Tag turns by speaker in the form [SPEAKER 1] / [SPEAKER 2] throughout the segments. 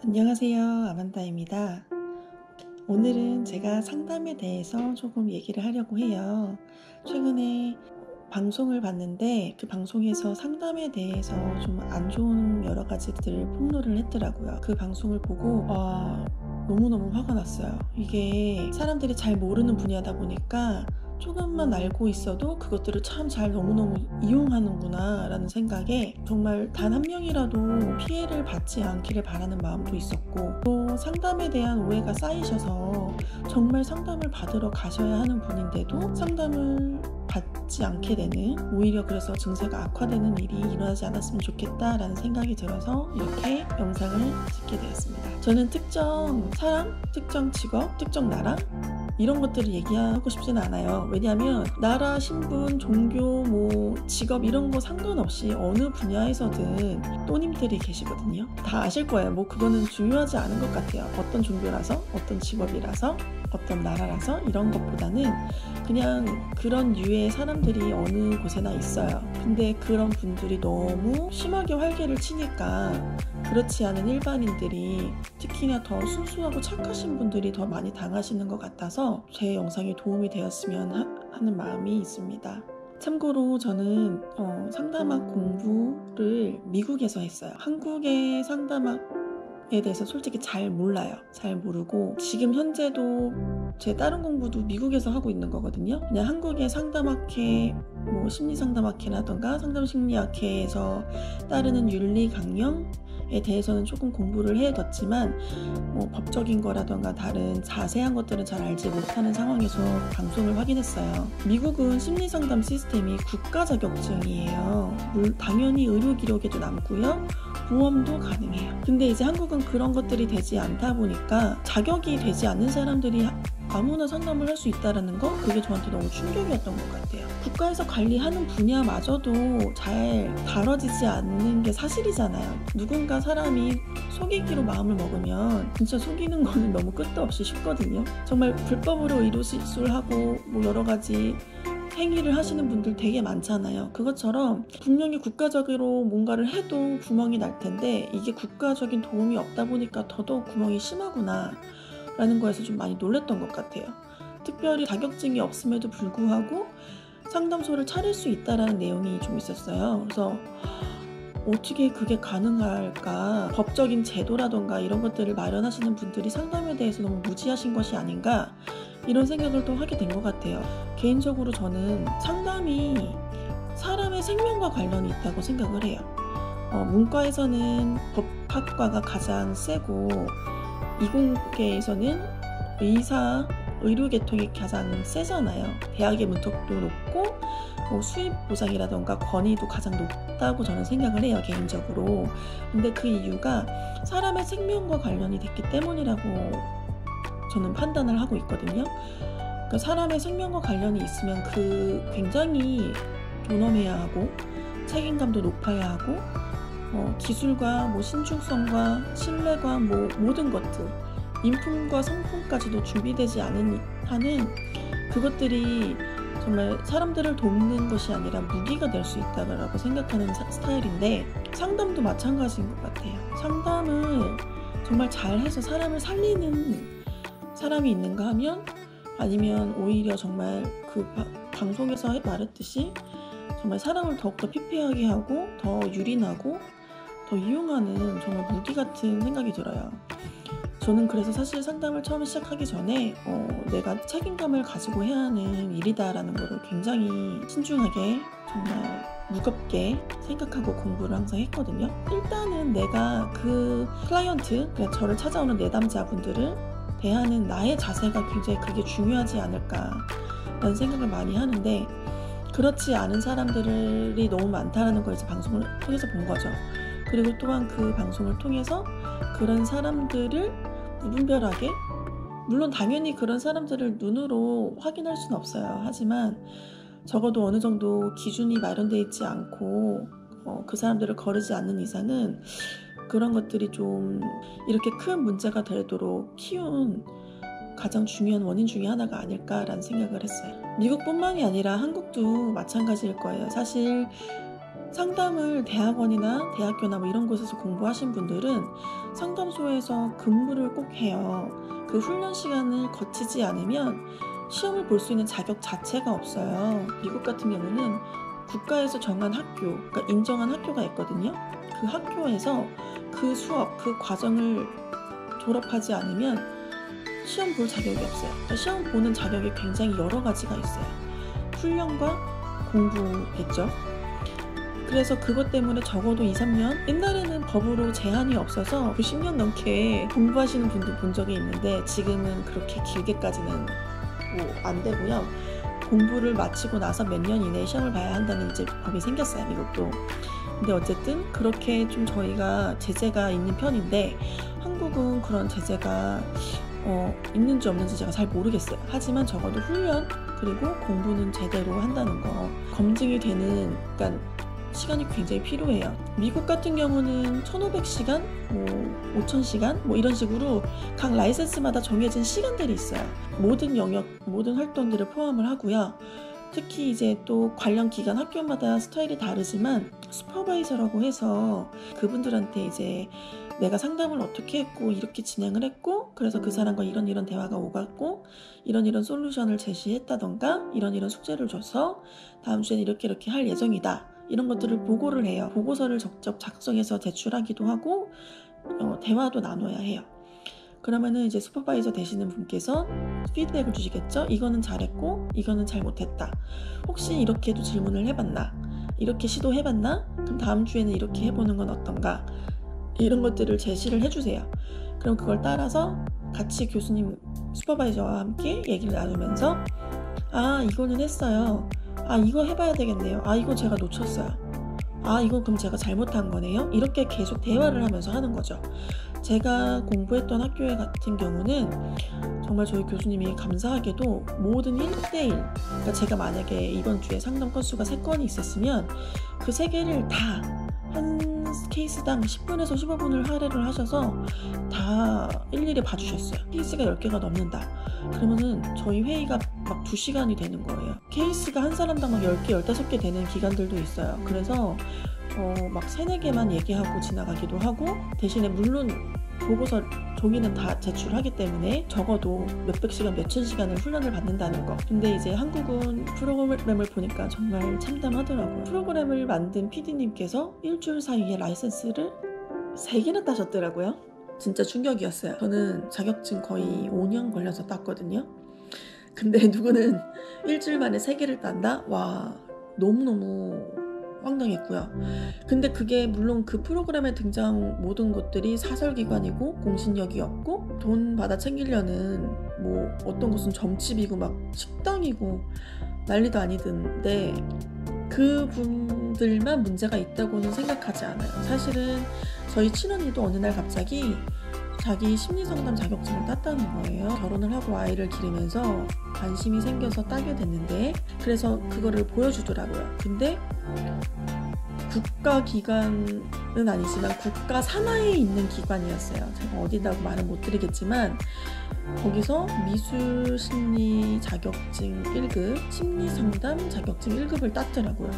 [SPEAKER 1] 안녕하세요. 아만다입니다. 오늘은 제가 상담에 대해서 조금 얘기를 하려고 해요. 최근에 방송을 봤는데 그 방송에서 상담에 대해서 좀 안 좋은 여러 가지들을 폭로를 했더라고요. 그 방송을 보고 너무너무 화가 났어요. 이게 사람들이 잘 모르는 분야다 보니까 조금만 알고 있어도 그것들을 참 잘 너무너무 이용하는구나 라는 생각에 정말 단 한 명이라도 피해를 받지 않기를 바라는 마음도 있었고, 또 상담에 대한 오해가 쌓이셔서 정말 상담을 받으러 가셔야 하는 분인데도 상담을 받지 않게 되는, 오히려 그래서 증세가 악화되는 일이 일어나지 않았으면 좋겠다라는 생각이 들어서 이렇게 영상을 찍게 되었습니다. 저는 특정 사람, 특정 직업, 특정 나라 이런 것들을 얘기하고 싶지는 않아요. 왜냐하면 나라, 신분, 종교, 직업 이런 거 상관없이 어느 분야에서든 또님들이 계시거든요. 다 아실 거예요. 그거는 중요하지 않은 것 같아요. 어떤 종교라서, 어떤 직업이라서, 어떤 나라라서 이런 것보다는 그냥 그런 유의 사람들이 어느 곳에나 있어요. 근데 그런 분들이 너무 심하게 활개를 치니까 그렇지 않은 일반인들이, 특히나 더 순수하고 착하신 분들이 더 많이 당하시는 것 같아서 제 영상이 도움이 되었으면 하는 마음이 있습니다. 참고로 저는 상담학 공부를 미국에서 했어요. 한국의 상담학에 대해서 솔직히 잘 몰라요. 잘 모르고 지금 현재도 제 다른 공부도 미국에서 하고 있는 거거든요. 그냥 한국의 상담학회, 심리상담학회라던가 상담심리학회에서 따르는 윤리 강령에 대해서는 조금 공부를 해뒀지만 법적인 거라던가 다른 자세한 것들은 잘 알지 못하는 상황에서 방송을 확인했어요. 미국은 심리상담 시스템이 국가 자격증이에요. 당연히 의료 기록에도 남고요. 보험도 가능해요. 근데 이제 한국은 그런 것들이 되지 않다 보니까 자격이 되지 않는 사람들이 아무나 상담을 할 수 있다는 거, 그게 저한테 너무 충격이었던 것 같아요. 국가에서 관리하는 분야마저도 잘 다뤄지지 않는 게 사실이잖아요. 누군가 사람이 속이기로 마음을 먹으면 진짜 속이는 거는 너무 끝도 없이 쉽거든요. 정말 불법으로 의료 시술하고 여러 가지 행위를 하시는 분들 되게 많잖아요. 그것처럼 분명히 국가적으로 뭔가를 해도 구멍이 날 텐데 이게 국가적인 도움이 없다 보니까 더더욱 구멍이 심하구나 라는 거에서 좀 많이 놀랬던 것 같아요. 특별히 자격증이 없음에도 불구하고 상담소를 차릴 수 있다라는 내용이 좀 있었어요. 그래서 어떻게 그게 가능할까? 법적인 제도라던가 이런 것들을 마련하시는 분들이 상담에 대해서 너무 무지하신 것이 아닌가? 이런 생각을 또 하게 된 것 같아요. 개인적으로 저는 상담이 사람의 생명과 관련이 있다고 생각을 해요. 문과에서는 법학과가 가장 세고 이공계에서는 의료계통이 가장 세잖아요. 대학의 문턱도 높고 수입 보장이라던가 권위도 가장 높다고 저는 생각을 해요, 개인적으로. 근데 그 이유가 사람의 생명과 관련이 됐기 때문이라고 저는 판단을 하고 있거든요. 그러니까 사람의 생명과 관련이 있으면 굉장히 존엄해야 하고 책임감도 높아야 하고 기술과 신중성과 신뢰과 모든 것들, 인품과 성품까지도 준비되지 않은 한은 그것들이 정말 사람들을 돕는 것이 아니라 무기가 될 수 있다고 생각하는 스타일인데, 상담도 마찬가지인 것 같아요. 상담을 정말 잘해서 사람을 살리는 사람이 있는가 하면, 아니면 오히려 정말 그 방송에서 말했듯이 정말 사람을 더욱더 피폐하게 하고 더 유린하고 더 이용하는 정말 무기 같은 생각이 들어요. 저는 그래서 사실 상담을 처음 시작하기 전에 내가 책임감을 가지고 해야 하는 일이다라는 거를 굉장히 신중하게, 정말 무겁게 생각하고 공부를 항상 했거든요. 일단은 내가 그 클라이언트, 그러니까 저를 찾아오는 내담자분들을 대하는 나의 자세가 굉장히 그게 중요하지 않을까라는 생각을 많이 하는데, 그렇지 않은 사람들이 너무 많다라는 걸 이제 방송을 통해서 본 거죠. 그리고 또한 그 방송을 통해서 그런 사람들을 무분별하게, 물론 당연히 그런 사람들을 눈으로 확인할 수는 없어요. 하지만 적어도 어느 정도 기준이 마련되어 있지 않고 그 사람들을 거르지 않는 이상은 그런 것들이 좀 이렇게 큰 문제가 되도록 키운 가장 중요한 원인 중에 하나가 아닐까라는 생각을 했어요. 미국뿐만이 아니라 한국도 마찬가지일 거예요. 사실 상담을 대학원이나 대학교나 뭐 이런 곳에서 공부하신 분들은 상담소에서 근무를 꼭 해요. 그 훈련 시간을 거치지 않으면 시험을 볼 수 있는 자격 자체가 없어요. 미국 같은 경우는 국가에서 정한 학교, 그러니까 인정한 학교가 있거든요. 그 학교에서 그 수업, 그 과정을 졸업하지 않으면 시험 볼 자격이 없어요. 그러니까 시험 보는 자격이 굉장히 여러 가지가 있어요. 훈련과 공부겠죠. 그래서 그것 때문에 적어도 2, 3년? 옛날에는 법으로 제한이 없어서 10년 넘게 공부하시는 분들 본 적이 있는데 지금은 그렇게 길게까지는 뭐 안 되고요. 공부를 마치고 나서 몇 년 이내에 시험을 봐야 한다는 이제 법이 생겼어요, 미국도. 근데 어쨌든 그렇게 좀 저희가 제재가 있는 편인데 한국은 그런 제재가 있는지 없는지 제가 잘 모르겠어요. 하지만 적어도 훈련 그리고 공부는 제대로 한다는 거 검증이 되는, 그러니까 시간이 굉장히 필요해요. 미국 같은 경우는 1500시간, 뭐 5000시간 뭐 이런 식으로 각 라이센스마다 정해진 시간들이 있어요. 모든 영역, 모든 활동들을 포함을 하고요. 특히 이제 또 관련 기관 학교마다 스타일이 다르지만 슈퍼바이저라고 해서 그분들한테 이제 내가 상담을 어떻게 했고 이렇게 진행을 했고 그래서 그 사람과 이런 대화가 오갔고 이런 솔루션을 제시했다던가 이런 숙제를 줘서 다음 주에는 이렇게 할 예정이다. 이런 것들을 보고를 해요. 보고서를 직접 작성해서 제출하기도 하고 대화도 나눠야 해요. 그러면은 이제 슈퍼바이저 되시는 분께서 피드백을 주시겠죠? 이거는 잘했고 이거는 잘못했다. 혹시 이렇게도 질문을 해봤나? 이렇게 시도해봤나? 그럼 다음 주에는 이렇게 해보는 건 어떤가? 이런 것들을 제시를 해주세요. 그럼 그걸 따라서 같이 교수님 슈퍼바이저와 함께 얘기를 나누면서 아 이거는 했어요. 아 이거 해봐야 되겠네요. 아 이거 제가 놓쳤어요. 아 이건 그럼 제가 잘못한 거네요. 이렇게 계속 대화를 하면서 하는 거죠. 제가 공부했던 학교에 같은 경우는 정말 저희 교수님이 감사하게도 모든 1대1, 그러니까 제가 만약에 이번 주에 상담 건수가 3건이 있었으면 그 3개를 다 한 케이스당 10분에서 15분을 할애를 하셔서 다 일일이 봐주셨어요. 케이스가 10개가 넘는다. 그러면은 저희 회의가 막 2시간이 되는 거예요. 케이스가 한 사람당 막 10개, 15개 되는 기간들도 있어요. 그래서 막 3, 4개만 얘기하고 지나가기도 하고 대신에 물론 보고서 종이는 다 제출하기 때문에 적어도 몇백 시간, 몇천 시간을 훈련을 받는다는 거. 근데 이제 한국은 프로그램을 보니까 정말 참담하더라고요. 프로그램을 만든 PD님께서 일주일 사이에 라이센스를 3개나 따셨더라고요. 진짜 충격이었어요. 저는 자격증 거의 5년 걸려서 땄거든요. 근데 누구는 일주일 만에 3개를 딴다? 와, 너무너무 황당했고요. 근데 그게 물론 그 프로그램에 등장 모든 것들이 사설기관이고 공신력이 없고 돈 받아 챙기려는 뭐 어떤 곳은 점집이고 막 식당이고 난리도 아니던데 그분들만 문제가 있다고는 생각하지 않아요. 사실은 저희 친언니도 어느 날 갑자기 자기 심리상담 자격증을 땄다는 거예요. 결혼을 하고 아이를 기르면서 관심이 생겨서 따게 됐는데 그래서 그거를 보여주더라고요. 근데 국가기관은 아니지만 국가 산하에 있는 기관이었어요. 제가 어디다고 말은 못 드리겠지만 거기서 미술심리 자격증 1급, 심리상담 자격증 1급을 땄더라고요.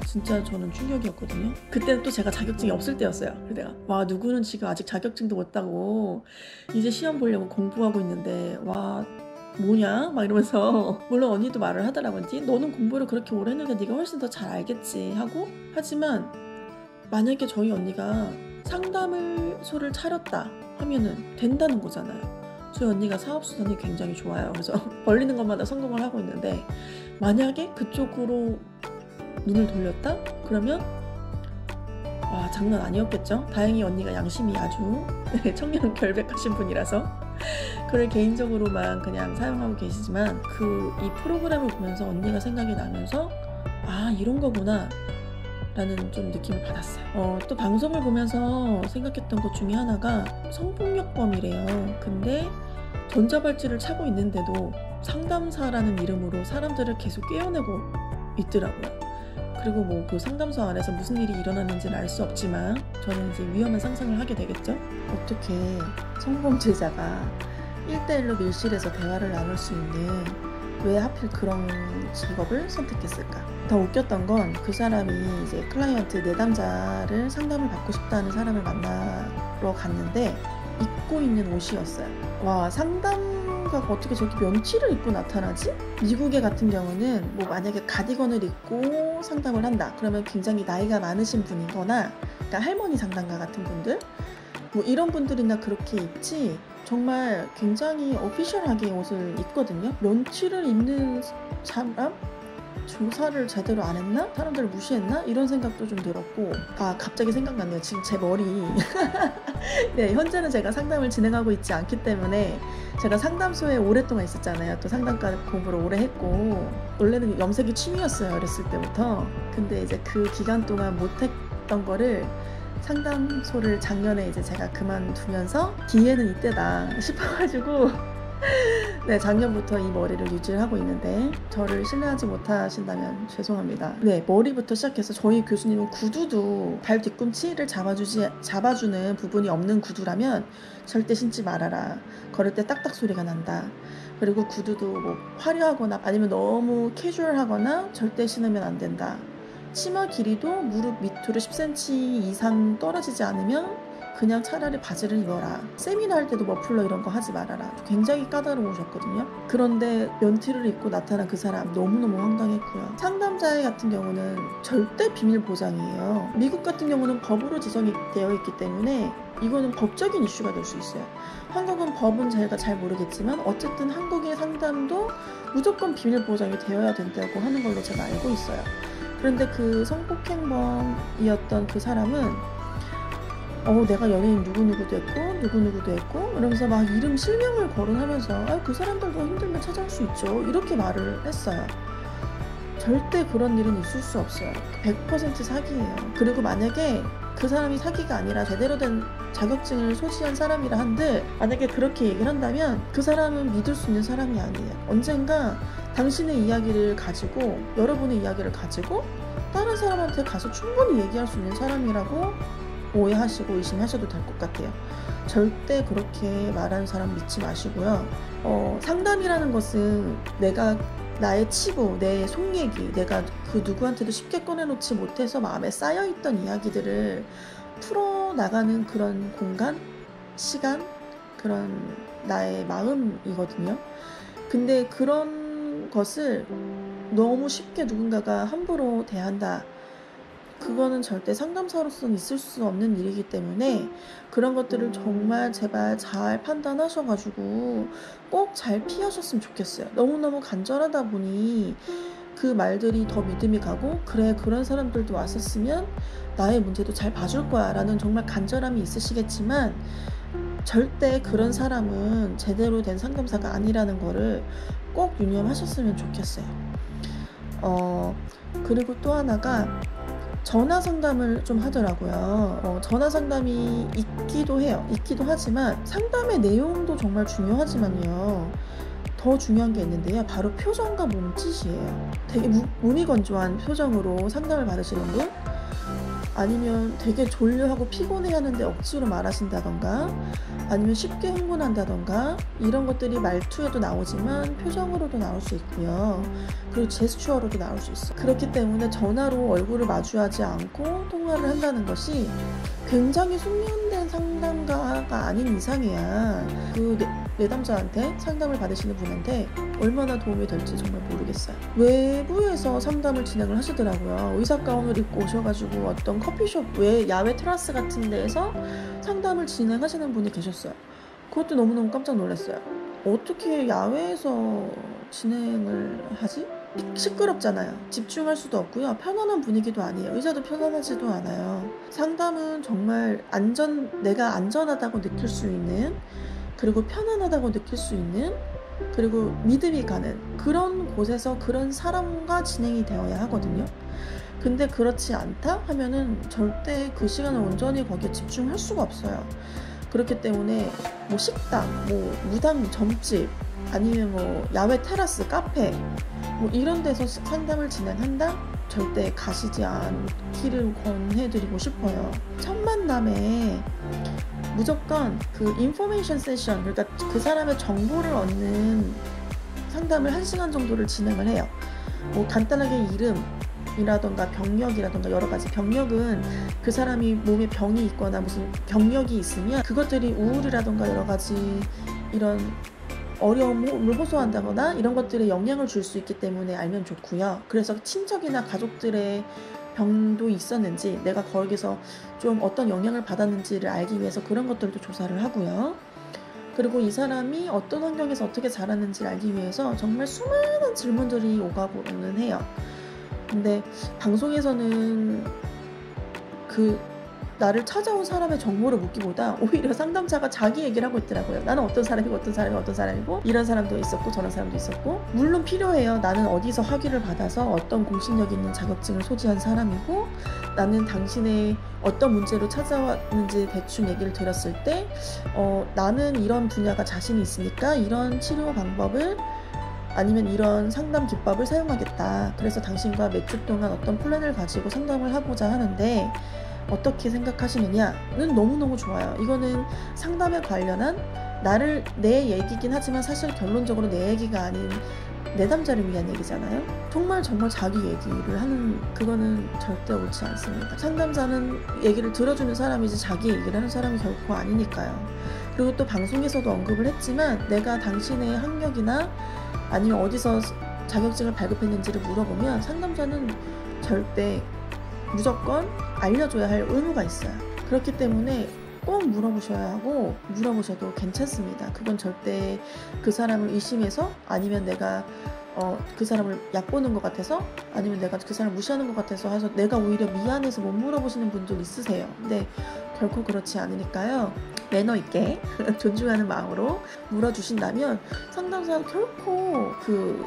[SPEAKER 1] 진짜 저는 충격이었거든요. 그때는 또 제가 자격증이 없을 때였어요. 그래서 내가 와 누구는 지금 아직 자격증도 못 따고 이제 시험 보려고 공부하고 있는데 와 뭐냐? 막 이러면서 물론 언니도 말을 하더라고요. 너는 공부를 그렇게 오래 했는데 네가 훨씬 더 잘 알겠지 하고 하지만 만약에 저희 언니가 상담소를 차렸다 하면은 된다는 거잖아요. 저희 언니가 사업수단이 굉장히 좋아요. 그래서 벌리는 것마다 성공을 하고 있는데 만약에 그쪽으로 눈을 돌렸다? 그러면 와 장난 아니었겠죠? 다행히 언니가 양심이 아주 청렴 결백하신 분이라서 그걸 개인적으로만 그냥 사용하고 계시지만 이 프로그램을 보면서 언니가 생각이 나면서 아 이런 거구나 라는 좀 느낌을 받았어요. 또 방송을 보면서 생각했던 것 중에 하나가 성폭력범이래요. 근데 전자발찌를 차고 있는데도 상담사라는 이름으로 사람들을 계속 깨어내고 있더라고요. 그리고 뭐 그 상담소 안에서 무슨 일이 일어나는지는 알 수 없지만 저는 이제 위험한 상상을 하게 되겠죠. 어떻게 성범죄자가 1대1로 밀실에서 대화를 나눌 수 있는 왜 하필 그런 직업을 선택했을까? 더 웃겼던 건 그 사람이 이제 클라이언트 내담자를 상담을 받고 싶다는 사람을 만나러 갔는데 입고 있는 옷이었어요. 와, 상담가가 어떻게 저렇게 면티를 입고 나타나지? 미국에 같은 경우는 뭐 만약에 가디건을 입고 상담을 한다 그러면 굉장히 나이가 많으신 분이거나, 그러니까 할머니 상담가 같은 분들, 뭐 이런 분들이나 그렇게 입지, 정말 굉장히 오피셜하게 옷을 입거든요. 면티를 입는 사람? 조사를 제대로 안 했나? 사람들을 무시했나? 이런 생각도 좀 들었고, 아, 갑자기 생각났네요. 지금 제 머리. 네, 현재는 제가 상담을 진행하고 있지 않기 때문에, 제가 상담소에 오랫동안 있었잖아요. 또 상담가 공부를 오래 했고, 원래는 염색이 취미였어요, 어렸을 때부터. 근데 이제 그 기간 동안 못했던 거를, 상담소를 작년에 이제 제가 그만두면서 기회는 이때다 싶어가지고 네, 작년부터 이 머리를 유지를 하고 있는데, 저를 신뢰하지 못하신다면 죄송합니다. 네, 머리부터 시작해서 저희 교수님은 구두도 발 뒤꿈치를 잡아주는 부분이 없는 구두라면 절대 신지 말아라. 걸을 때 딱딱 소리가 난다. 그리고 구두도 뭐 화려하거나 아니면 너무 캐주얼하거나 절대 신으면 안 된다. 치마 길이도 무릎 밑으로 10cm 이상 떨어지지 않으면 그냥 차라리 바지를 입어라. 세미나 할 때도 머플러 이런 거 하지 말아라. 굉장히 까다로우셨거든요. 그런데 면티를 입고 나타난 그 사람 너무너무 황당했고요. 상담자 같은 경우는 절대 비밀 보장이에요. 미국 같은 경우는 법으로 지정이 되어 있기 때문에 이거는 법적인 이슈가 될 수 있어요. 한국은 법은 제가 잘 모르겠지만 어쨌든 한국의 상담도 무조건 비밀 보장이 되어야 된다고 하는 걸로 제가 알고 있어요. 그런데 그 성폭행범이었던 그 사람은 내가 연예인 누구누구도 했고 누구누구도 했고 이러면서 막 이름 실명을 거론하면서 그 사람들도 힘들면 찾아올 수 있죠, 이렇게 말을 했어요. 절대 그런 일은 있을 수 없어요. 100% 사기예요. 그리고 만약에 그 사람이 사기가 아니라 제대로 된 자격증을 소지한 사람이라 한들, 만약에 그렇게 얘기를 한다면 그 사람은 믿을 수 있는 사람이 아니에요. 언젠가 당신의 이야기를 가지고, 여러분의 이야기를 가지고 다른 사람한테 가서 충분히 얘기할 수 있는 사람이라고 오해하시고 의심하셔도 될 것 같아요. 절대 그렇게 말하는 사람 믿지 마시고요. 상담이라는 것은 내가 나의 치부, 내 속 얘기, 내가 그 누구한테도 쉽게 꺼내놓지 못해서 마음에 쌓여있던 이야기들을 풀어나가는 그런 공간, 시간, 그런 나의 마음이거든요. 근데 그런 것을 너무 쉽게 누군가가 함부로 대한다, 그거는 절대 상담사로서는 있을 수 없는 일이기 때문에 그런 것들을 정말 제발 잘 판단하셔가지고 꼭 잘 피하셨으면 좋겠어요. 너무너무 간절하다 보니 그 말들이 더 믿음이 가고, 그래, 그런 사람들도 왔었으면 나의 문제도 잘 봐줄 거야 라는 정말 간절함이 있으시겠지만, 절대 그런 사람은 제대로 된 상담사가 아니라는 거를 꼭 유념하셨으면 좋겠어요. 그리고 또 하나가 전화 상담을 좀 하더라고요. 전화 상담이 있기도 해요. 있기도 하지만 상담의 내용도 정말 중요하지만요, 더 중요한 게 있는데요. 바로 표정과 몸짓이에요. 되게 무미건조한 표정으로 상담을 받으시는 분, 아니면 되게 졸려하고 피곤해하는데 억지로 말하신다던가, 아니면 쉽게 흥분한다던가, 이런 것들이 말투에도 나오지만 표정으로도 나올 수 있고요. 그리고 제스처로도 나올 수 있어요. 그렇기 때문에 전화로 얼굴을 마주하지 않고 통화를 한다는 것이 굉장히 숙련된 상담가가 아닌 이상이야 그 내담자한테, 상담을 받으시는 분한테 얼마나 도움이 될지 정말 모르겠어요. 외부에서 상담을 진행을 하시더라고요. 의사 가운을 입고 오셔가지고 어떤 커피숍 야외 테라스 같은 데에서 상담을 진행하시는 분이 계셨어요. 그것도 너무너무 깜짝 놀랐어요. 어떻게 야외에서 진행을 하지? 시끄럽잖아요. 집중할 수도 없고요. 편안한 분위기도 아니에요. 의사도 편안하지도 않아요. 상담은 정말 내가 안전하다고 느낄 수 있는, 그리고 편안하다고 느낄 수 있는, 그리고 믿음이 가는 그런 곳에서 그런 사람과 진행이 되어야 하거든요. 근데 그렇지 않다 하면은 절대 그 시간을 온전히 거기에 집중할 수가 없어요. 그렇기 때문에 뭐 식당, 뭐 무당, 점집, 아니면 뭐 야외 테라스, 카페, 뭐 이런 데서 상담을 진행한다? 절대 가시지 않기를 권해드리고 싶어요. 첫 만남에 무조건 그 인포메이션 세션, 그러니까 그 사람의 정보를 얻는 상담을 1시간 정도를 진행을 해요. 뭐 간단하게 이름이라던가 병력이라던가 여러 가지. 병력은 그 사람이 몸에 병이 있거나 무슨 경력이 있으면 그것들이 우울이라던가 여러 가지 이런 어려움을 호소한다거나 이런 것들에 영향을 줄 수 있기 때문에 알면 좋고요. 그래서 친척이나 가족들의 병도 있었는지, 내가 거기서 좀 어떤 영향을 받았는지를 알기 위해서 그런 것들도 조사를 하고요. 그리고 이 사람이 어떤 환경에서 어떻게 자랐는지를 알기 위해서 정말 수많은 질문들이 오가고는 해요. 근데 방송에서는 나를 찾아온 사람의 정보를 묻기보다 오히려 상담자가 자기 얘기를 하고 있더라고요. 나는 어떤 사람이고 이런 사람도 있었고 저런 사람도 있었고, 물론 필요해요. 나는 어디서 학위를 받아서 어떤 공신력 있는 자격증을 소지한 사람이고, 나는 당신의 어떤 문제로 찾아왔는지 대충 얘기를 들었을 때 나는 이런 분야가 자신이 있으니까 이런 치료 방법을 아니면 이런 상담 기법을 사용하겠다. 그래서 당신과 몇 주 동안 어떤 플랜을 가지고 상담을 하고자 하는데 어떻게 생각하시느냐는 너무너무 좋아요. 이거는 상담에 관련한 내 얘기긴 하지만 사실 결론적으로 내 얘기가 아닌 내담자를 위한 얘기잖아요. 정말 자기 얘기를 하는, 그거는 절대 옳지 않습니다. 상담자는 얘기를 들어주는 사람이지 자기 얘기를 하는 사람이 결코 아니니까요. 그리고 또 방송에서도 언급을 했지만 내가 당신의 학력이나 아니면 어디서 자격증을 발급했는지를 물어보면 상담자는 절대 무조건 알려줘야 할 의무가 있어요. 그렇기 때문에 꼭 물어보셔야 하고, 물어보셔도 괜찮습니다. 그건 절대 그 사람을 의심해서, 아니면 내가 그 사람을 얕보는 것 같아서, 아니면 내가 그 사람을 무시하는 것 같아서 해서 내가 오히려 미안해서 못 물어보시는 분들 있으세요. 근데 결코 그렇지 않으니까요. 매너 있게 존중하는 마음으로 물어주신다면 상담사는 결코 그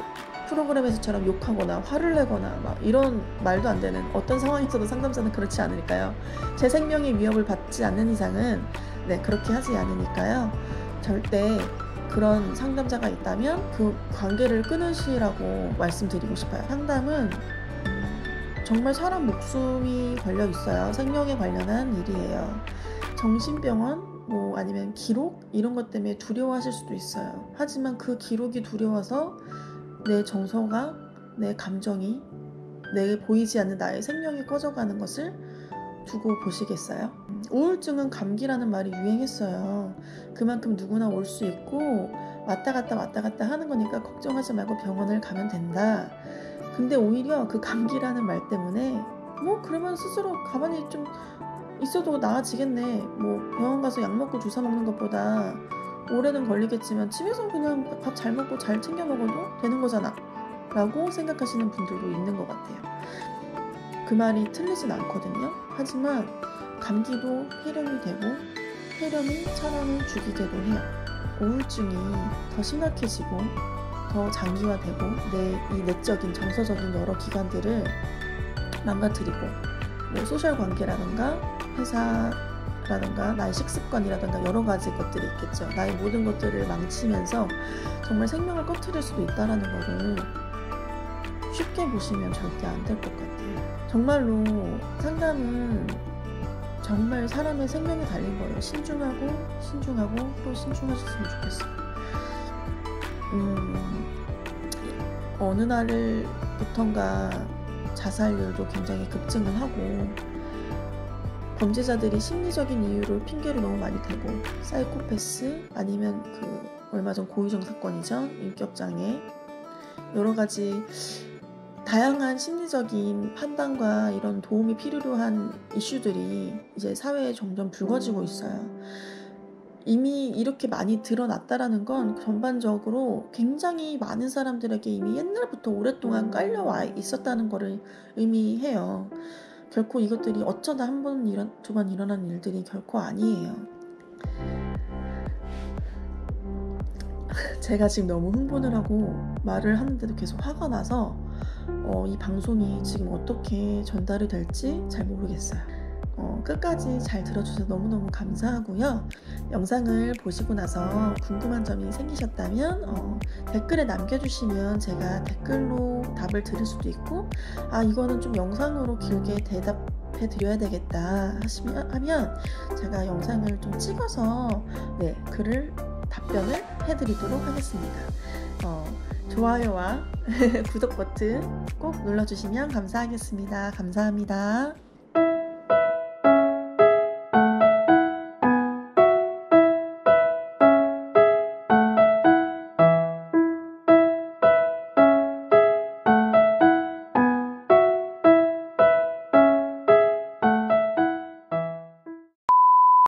[SPEAKER 1] 프로그램에서처럼 욕하거나 화를 내거나 막 이런 말도 안 되는, 어떤 상황에서도 상담사는 그렇지 않으니까요. 제 생명의 위협을 받지 않는 이상은 그렇게 하지 않으니까요. 절대 그런 상담자가 있다면 그 관계를 끊으시라고 말씀드리고 싶어요. 상담은 정말 사람 목숨이 걸려 있어요. 생명에 관련한 일이에요. 정신병원 아니면 기록 이런 것 때문에 두려워하실 수도 있어요. 하지만 그 기록이 두려워서 내 정서가, 내 감정이, 내 보이지 않는 나의 생명이 꺼져가는 것을 두고 보시겠어요? 우울증은 감기라는 말이 유행했어요. 그만큼 누구나 올 수 있고 왔다 갔다 하는 거니까 걱정하지 말고 병원을 가면 된다. 근데 오히려 그 감기라는 말 때문에 그러면 스스로 가만히 좀 있어도 나아지겠네. 병원 가서 약 먹고 주사 먹는 것보다 오래는 걸리겠지만 집에서 그냥 밥 잘 먹고 잘 챙겨 먹어도 되는 거잖아 라고 생각하시는 분들도 있는 것 같아요. 그 말이 틀리진 않거든요. 하지만 감기도 폐렴이 되고 폐렴이 사람을 죽이게도 해요. 우울증이 더 심각해지고 더 장기화되고 이 내적인 정서적인 여러 기관들을 망가뜨리고 소셜 관계라든가 회사라든가 나의 식습관이라든가 여러 가지 것들이 있겠죠. 나의 모든 것들을 망치면서 정말 생명을 꺼트릴 수도 있다는 거를 쉽게 보시면 절대 안 될 것 같아요. 정말로 상담은 정말 사람의 생명이 달린 거예요. 신중하고 또 신중하셨으면 좋겠어요. 어느 날부턴가 자살률도 굉장히 급증을 하고, 범죄자들이 심리적인 이유를 핑계로 너무 많이 대고, 사이코패스 아니면 얼마 전 고유정 사건이죠. 인격장애, 여러 가지 다양한 심리적인 판단과 이런 도움이 필요로 한 이슈들이 이제 사회에 점점 불거지고 있어요. 이미 이렇게 많이 드러났다라는 건 전반적으로 굉장히 많은 사람들에게 이미 옛날부터 오랫동안 깔려와 있었다는 것을 의미해요. 결코 이것들이 어쩌다 한 번, 두 번 일어난 일들이 결코 아니에요. 제가 지금 너무 흥분을 하고 말을 하는데도 계속 화가 나서 이 방송이 지금 어떻게 전달이 될지 잘 모르겠어요. 끝까지 잘 들어주셔서 너무너무 감사하고요. 영상을 보시고 나서 궁금한 점이 생기셨다면 댓글에 남겨주시면 제가 댓글로 답을 드릴 수도 있고, 이거는 좀 영상으로 길게 대답해 드려야 되겠다 하면 제가 영상을 좀 찍어서 답변을 해드리도록 하겠습니다. 좋아요와 구독 버튼 꼭 눌러주시면 감사하겠습니다. 감사합니다.